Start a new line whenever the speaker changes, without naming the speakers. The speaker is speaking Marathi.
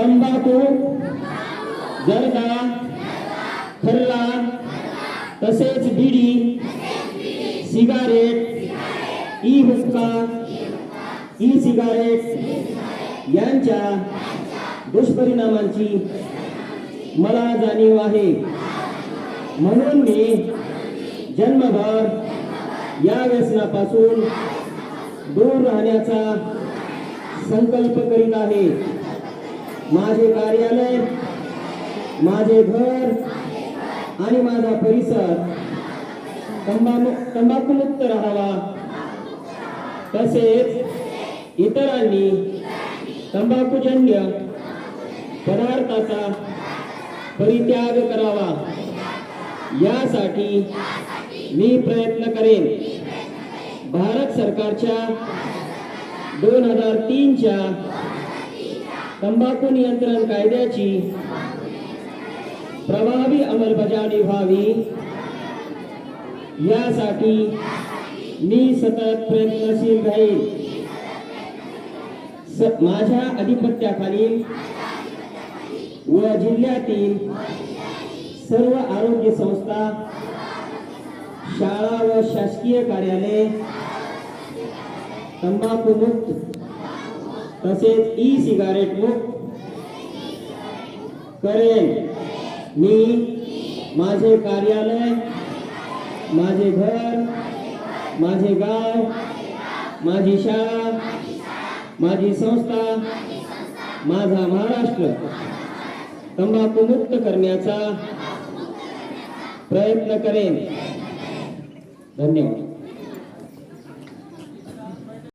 तंबाखू, जर्दा, खर्रा तसेच बिडी, सिगारेट, ई हुक्का, ई सिगारेट यांच्या दुष्परिणामांची मला जाणीव आहे. म्हणून मी जन्मभर या व्यसनापासून दूर राहण्याचा संकल्प करीत आहे. माझे कार्यालय, माझे घर आणि माझा परिसर तंबाखूमुक्त राहावा. तसेच इतरांनी तंबाखूजन्य पदार्थाचा परित्याग करावा यासाठी मी प्रयत्न करेन. भारत सरकारच्या 2003च्या तंबाखू नियंत्रण कायद्याची प्रभावी अंमलबजावणी व्हावी यासाठी मी सतत प्रयत्नशील राहील. माझ्या अधिपत्याखालील व जिल्ह्यातील सर्व आरोग्य संस्था, शाळा व शासकीय कार्यालय तंबाखू मुक्त तसेच ई सिगारेट मुक्त करेन. मी माझे कार्यालय, माझे घर, माझे गाव, माझी शाळा, माझी संस्था, माझा महाराष्ट्र तंबाखू मुक्त करण्याचा प्रयत्न करेन. धन्यवाद.